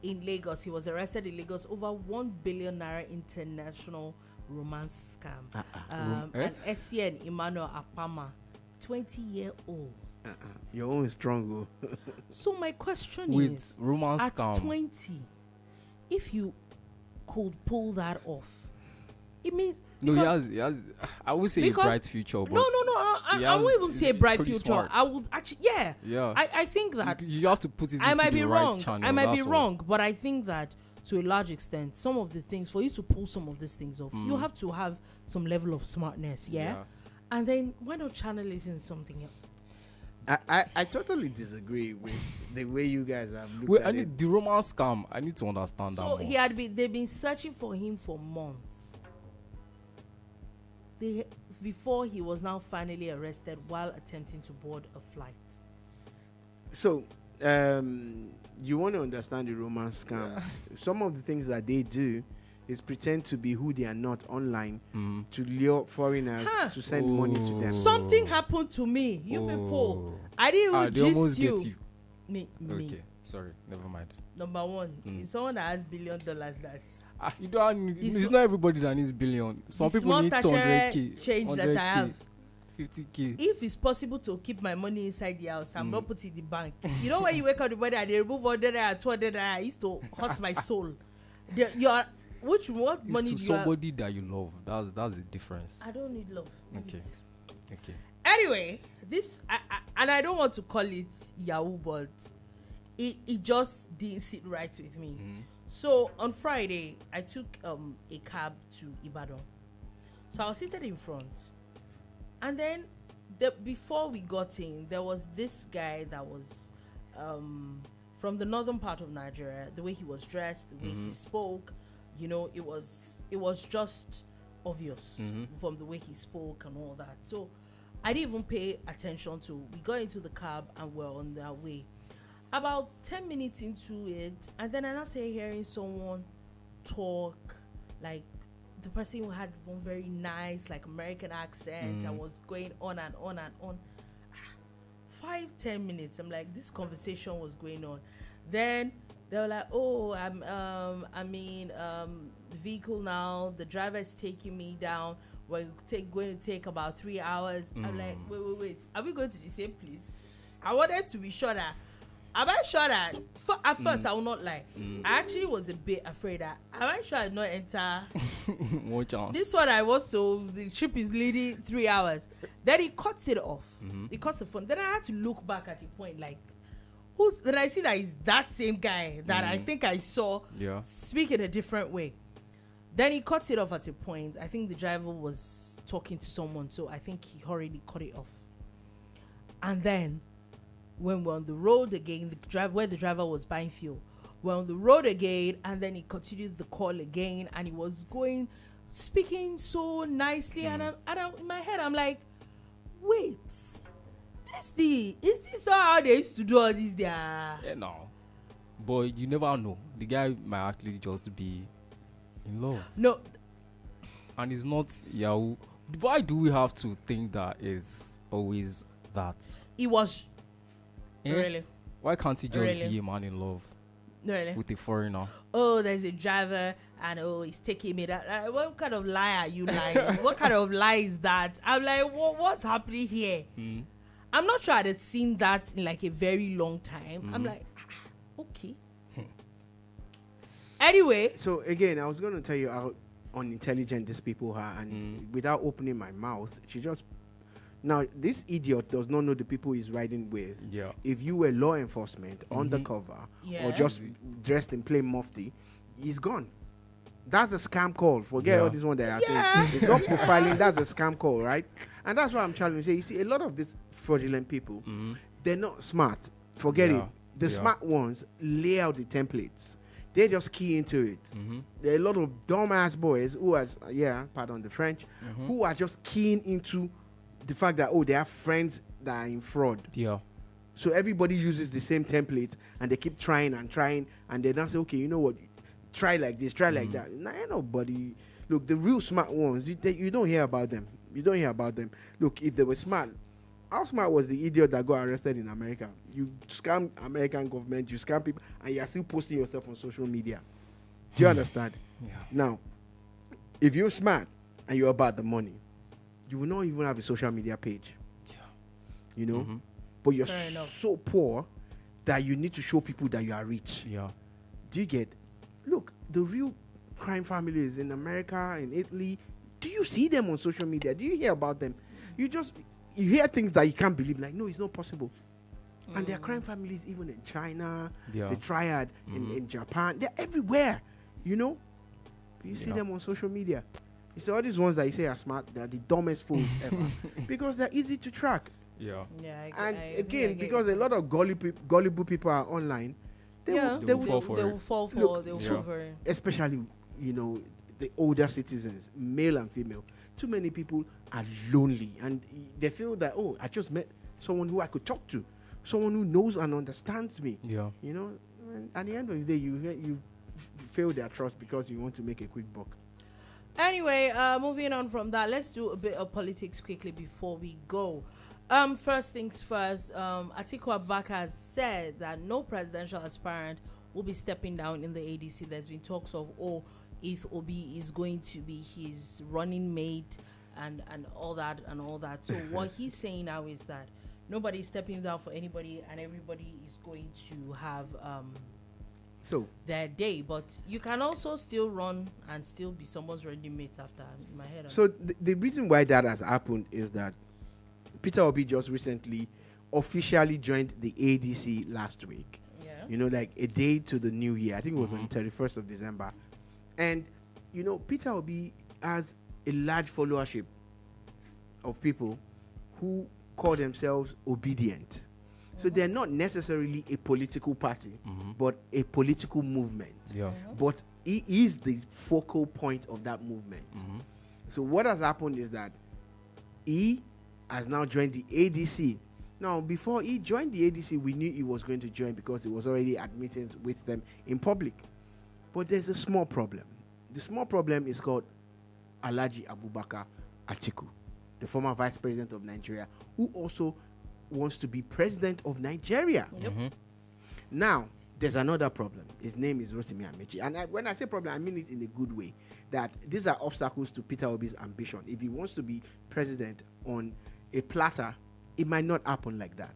In Lagos, he was arrested in Lagos over 1 billion naira international romance scam. And SCN Emmanuel Apama, 20-year-old. Your own is strong. So my question with is, romance at scam. 20, if you could pull that off, it means no, he has. I would say a bright future. But no. I won't even say a bright future. Smart. I would actually, yeah. I think that you have to put it. I might be wrong. Channel, I might be wrong, but I think that to a large extent, some of the things for you to pull some of these things off, you have to have some level of smartness. Yeah. And then why not channel it in something else? I totally disagree with the way you guys have looked at it. The romance scam, I need to understand that more. So they've been searching for him for months. before he was now finally arrested while attempting to board a flight. So, you want to understand the romance scam. Some of the things that they do is pretend to be who they are not online to lure foreigners to send money to them. Something happened to me. You people. I didn't even almost you. get you. Me. Okay, sorry, never mind. Number one, is someone that has $1 billion. That's You don't need, it's not everybody that needs billion. Some people need 200k, change that I have. 50k. If it's possible to keep my money inside the house, I'm not putting it in the bank. You know when you wake up in the morning and they remove 100 and 200, I used to hurt my soul. What money do you have? Somebody that you love. That's the difference. I don't need love. Okay. Anyway, this and I don't want to call it Yahoo, but it just didn't sit right with me. So on Friday, I took a cab to Ibadan. So I was seated in front, and then before we got in, there was this guy that was from the northern part of Nigeria. The way he was dressed, the way he spoke, you know, it was just obvious from the way he spoke and all that. So I didn't even pay attention to. We got into the cab and we're on our way. About 10 minutes into it, and then I now say hearing someone talk, like the person who had one very nice, like American accent, and was going on and on and on. 5-10 minutes, I'm like, this conversation was going on. Then they were like, oh, the vehicle now, the driver is taking me down. We're going to take about 3 hours. I'm like, wait, are we going to the same place? I wanted to be sure that. Am I sure that at first I will not lie? I actually was a bit afraid that am I sure I not enter More chance. this one I was, so the trip is leading 3 hours. Then he cuts it off. He cuts the phone. Then I had to look back at the point, like then I see that it's that same guy that I think I saw speak in a different way. Then he cuts it off at a point. I think the driver was talking to someone, so I think he hurriedly cut it off. And then when we're on the road again, where the driver was buying fuel, we're on the road again, and then he continued the call again, and he was speaking so nicely, and in my head I'm like, wait, is this not how they used to do all this there? Yeah, no, but you never know. The guy might actually just be in love. No, and it's not Yahoo. Why do we have to think that is always that? It was. Really? Why can't he just be a man in love with a foreigner? Oh, there's a driver and he's taking me that. What kind of lie are you lying? What kind of lie is that? I'm like, what's happening here? I'm not sure I had seen that in like a very long time. I'm like, okay. Anyway. So again, I was going to tell you how unintelligent these people are, and without opening my mouth, she just. Now, this idiot does not know the people he's riding with. Yeah. If you were law enforcement, undercover, or just dressed in plain mufti, he's gone. That's a scam call. Forget all this one that I think. It's not profiling. That's a scam call, right? And that's what I'm trying to say. You see, a lot of these fraudulent people, they're not smart. Forget it. The smart ones lay out the templates. They just key into it. There are a lot of dumbass boys who are, pardon the French, who are just keying into the fact that they have friends that are in fraud. Yeah. So everybody uses the same template and they keep trying, and they now say, okay, you know what? Try like this, try like that. Nah, nobody. Look, the real smart ones, you don't hear about them. You don't hear about them. Look, if they were smart, how smart was the idiot that got arrested in America? You scam American government, you scam people, and you're still posting yourself on social media. Do you understand? Yeah. Now, if you're smart and you're about the money, you will not even have a social media page. Yeah. You know? But you're so poor that you need to show people that you are rich. Yeah. Do you get? Look, the real crime families in America, in Italy, do you see them on social media? Do you hear about them? You hear things that you can't believe, like, no, it's not possible. And there are crime families even in China, the Triad, in Japan. They're everywhere, you know? You see them on social media. You see all these ones that you say are smart, they're the dumbest fools ever. Because they're easy to track. Yeah. Again, because a lot of gullible people are online, they will fall for it. Especially, you know, the older citizens, male and female, too many people are lonely and they feel that, oh, I just met someone who I could talk to, someone who knows and understands me. Yeah. You know, and at the end of the day, you fail their trust because you want to make a quick buck. Anyway, moving on from that, let's do a bit of politics quickly before we go. First things first, Atiku Abubakar has said that no presidential aspirant will be stepping down in the ADC. There's been talks of, if Obi is going to be his running mate and all that. So what he's saying now is that nobody's stepping down for anybody and everybody is going to have their day. But you can also still run and still be someone's running mate after, in my head. So the reason why that has happened is that Peter Obi just recently officially joined the ADC last week. Yeah. You know, like a day to the new year. I think it was on the 31st of December. And, you know, Peter Obi has a large followership of people who call themselves obedient. So they're not necessarily a political party, but a political movement. Yeah. But he is the focal point of that movement. So what has happened is that he has now joined the ADC. Now, before he joined the ADC, we knew he was going to join because he was already at meetings with them in public. But there's a small problem. The small problem is called Alhaji Abubakar Atiku, the former vice president of Nigeria, who also wants to be president of Nigeria. Now, there's another problem. His name is Rotimi Amechi. And when I say problem, I mean it in a good way. That these are obstacles to Peter Obi's ambition. If he wants to be president on a platter, it might not happen like that.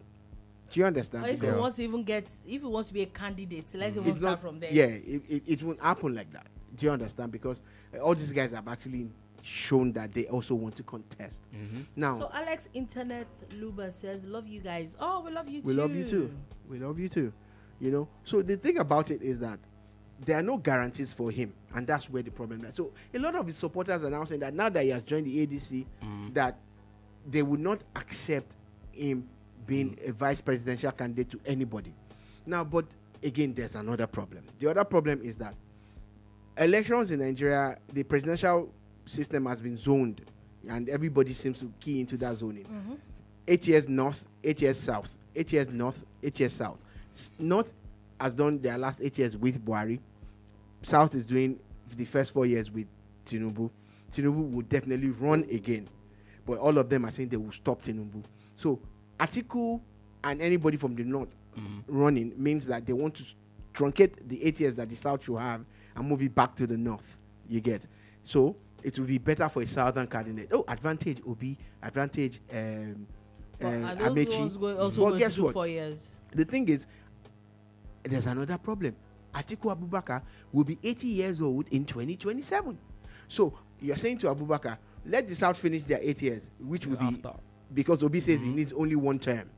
Do you understand? Or if he wants to if he wants to be a candidate, let's even start from there. Yeah, it won't happen like that. Do you understand? Because all these guys have actually shown that they also want to contest. Now, so Alex Internet Luba says, "Love you guys." Oh, we love you too. We love you too. We love you too. You know. So the thing about it is that there are no guarantees for him, and that's where the problem is. So a lot of his supporters are now saying that now that he has joined the ADC, that they would not accept him being a vice presidential candidate to anybody. Now, but again, there's another problem. The other problem is that elections in Nigeria, the presidential system has been zoned, and everybody seems to key into that zoning. 8 years north, 8 years south, 8 years north, 8 years south. North has done their last 8 years with Buhari. South is doing the first 4 years with Tinubu. Tinubu will definitely run again, but all of them are saying they will stop Tinubu. So Atiku and anybody from the north running means that they want to truncate the 8 years that the south should have and move it back to the north. You get? So it will be better for a southern candidate. Oh, advantage Obi, advantage Amechi. But guess what? 4 years. The thing is, there's another problem. Atiku Abubakar will be 80 years old in 2027. So you're saying to Abubakar, let the South finish their 8 years, which will be because Obi says he needs only one term.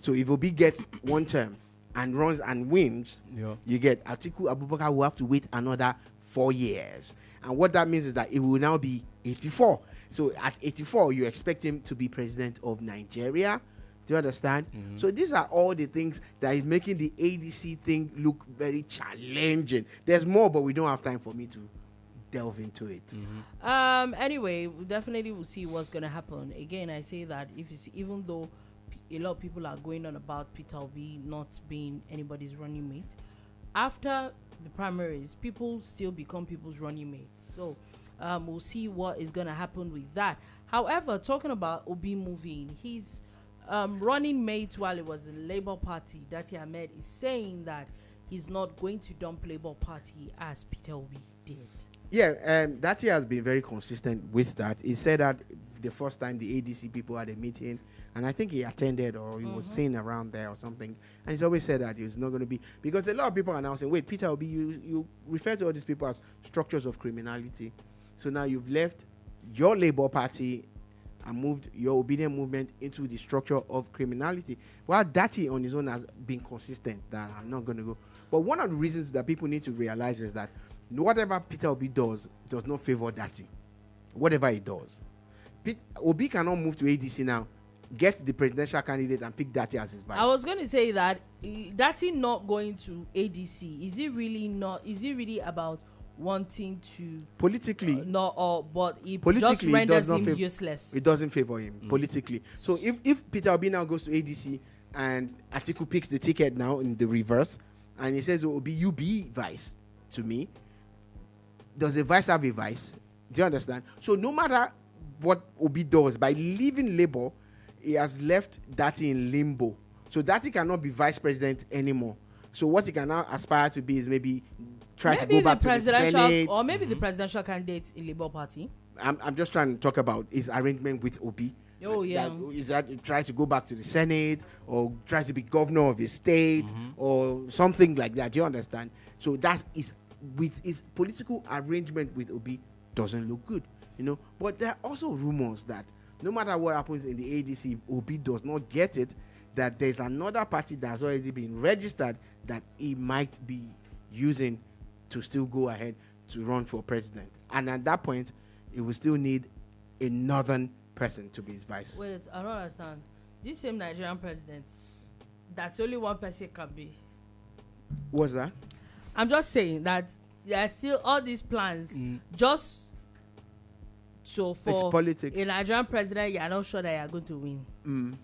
So if Obi gets one term and runs and wins, you get Atiku Abubakar will have to wait another 4 years. And what that means is that it will now be 84. So at 84, you expect him to be president of Nigeria. Do you understand? So these are all the things that is making the ADC thing look very challenging. There's more, but we don't have time for me to delve into it. Anyway, we definitely will see what's going to happen. Again, I say that if you see, even though a lot of people are going on about Peter Obi not being anybody's running mate, after the primaries, people still become people's running mates. So we'll see what is going to happen with that. However, talking about Obi moving, he's running mate while it was in Labour Party, Datti Ahmed, is saying that he's not going to dump Labour Party as Peter Obi did. Yeah, Datti has been very consistent with that. He said that the first time the ADC people had a meeting, and I think he attended or he was seen around there or something, and he's always said that he was not going to be, because a lot of people are now saying, wait, Peter Obi, you refer to all these people as structures of criminality. So now you've left your Labour Party and moved your obedient movement into the structure of criminality. Well, Datti on his own has been consistent that I'm not going to go. But one of the reasons that people need to realize is that whatever Peter Obi does not favor Datti. Whatever he does. Obi cannot move to ADC now, get the presidential candidate and pick Datti as his vice. I was going to say that Datti not going to ADC, is it really about wanting to politically but it politically just renders does not him useless. It doesn't favor him politically. So if Peter Obi now goes to ADC and Atiku picks the ticket now in the reverse, and he says, Obi, you be vice to me, does a vice have a vice? Do you understand? So no matter what Obi does, by leaving Labour, he has left Datti in limbo. So Datti cannot be vice president anymore. So what he can now aspire to be is maybe try to go back to the Senate. Or maybe the presidential candidate in Labour Party. I'm just trying to talk about his arrangement with Obi. Oh, yeah. Is that try to go back to the Senate or try to be governor of his state or something like that? Do you understand? So that is with his political arrangement with Obi doesn't look good, you know. But there are also rumors that no matter what happens in the ADC, if Obi does not get it, that there's another party that's already been registered that he might be using to still go ahead to run for president. And at that point, he will still need a northern person to be his vice. Wait, I don't understand. This same Nigerian president, that's only one person can be. What's that? I'm just saying that there are still all these plans just so for politics. A Nigerian president, you're not sure that you're going to win.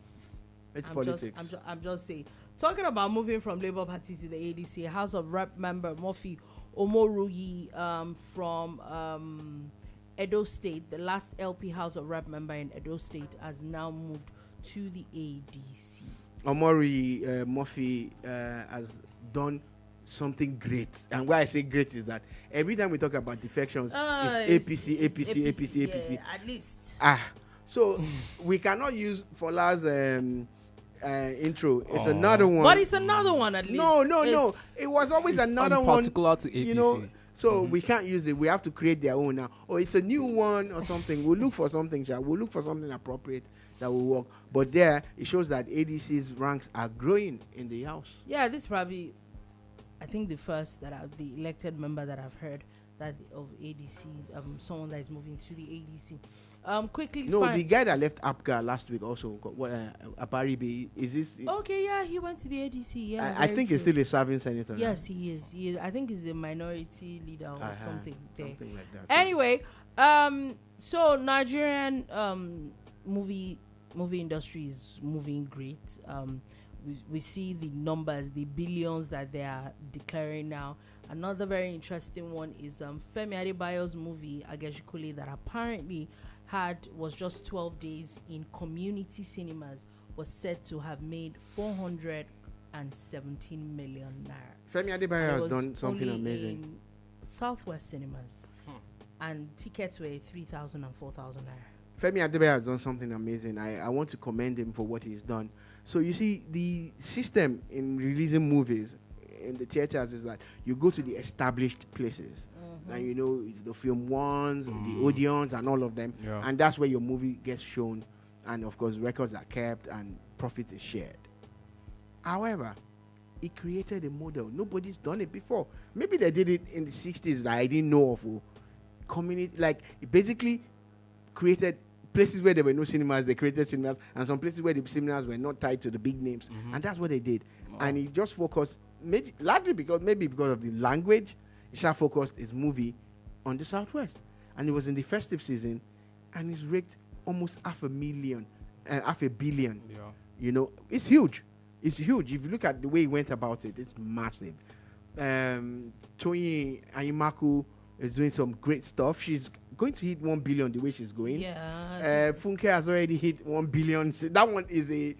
It's politics. I'm just saying. Talking about moving from Labour Party to the ADC, House of Rep member Murphy Omoruyi from Edo State, the last LP House of Rep member in Edo State, has now moved to the ADC. Omori Murphy has done something great, and why I say great is that every time we talk about defections, it's APC. Yeah, at least. So we cannot use Fola's intro. It's another one. But it's another one at least. No. It was always another one. Particular to APC. You know, so we can't use it. We have to create their own now. Or it's a new one or something. We'll look for something. We'll look for something appropriate that will work. But there, it shows that ADC's ranks are growing in the house. Yeah, this is probably, I think, the first the elected member that I've heard that of ADC, someone that is moving to the ADC. Quickly. No, the guy that left APGA last week also, Aparibe, is this? Okay, yeah, he went to the ADC. Yeah, I think he's still a serving senator. Yes, he is. I think he's a minority leader or something. Something like that. Anyway, so Nigerian movie industry is moving great. We see the numbers, the billions that they are declaring now. Another very interesting one is Femi Adebayo's movie Agesinkole that apparently was just 12 days in community cinemas, was said to have made 417 million naira. Femi Adebayo has done something amazing. In Southwest cinemas, and tickets were 3,000 and 4,000 naira. Femi Adebayo has done something amazing. I want to commend him for what he's done. So you see, the system in releasing movies in the theaters is that you go to the established places. And you know, it's the Film Ones, the Odeons, and all of them. Yeah. And that's where your movie gets shown. And of course, records are kept and profit is shared. However, it created a model. Nobody's done it before. Maybe they did it in the 60s that I didn't know of. Community, like, it basically created places where there were no cinemas. They created cinemas, and some places where the cinemas were not tied to the big names. And that's what they did. And it just focused, largely because of the language. Isha focused his movie on the Southwest, and it was in the festive season, and it's raked almost half a billion. Yeah. You know, it's huge. It's huge. If you look at the way he went about it, it's massive. Toyin Ayimaku is doing some great stuff. She's going to hit 1 billion the way she's going. Yeah. Funke has already hit 1 billion. That one is a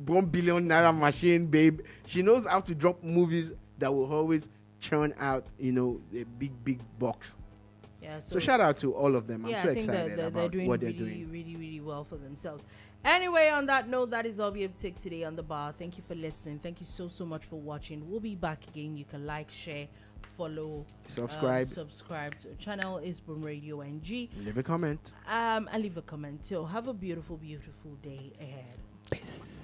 1 billion naira machine, babe. She knows how to drop movies that will always churn out, you know, a big box. Yeah. So shout out to all of them. I'm so excited about what they're doing. Really well for themselves. Anyway, on that note, that is all we have to take today on The Bar. Thank you for listening. Thank you so much for watching. We'll be back again. You can like, share, follow, subscribe to our channel. Is Boom Radio NG. Leave a comment. And leave a comment. So have a beautiful day ahead. Peace.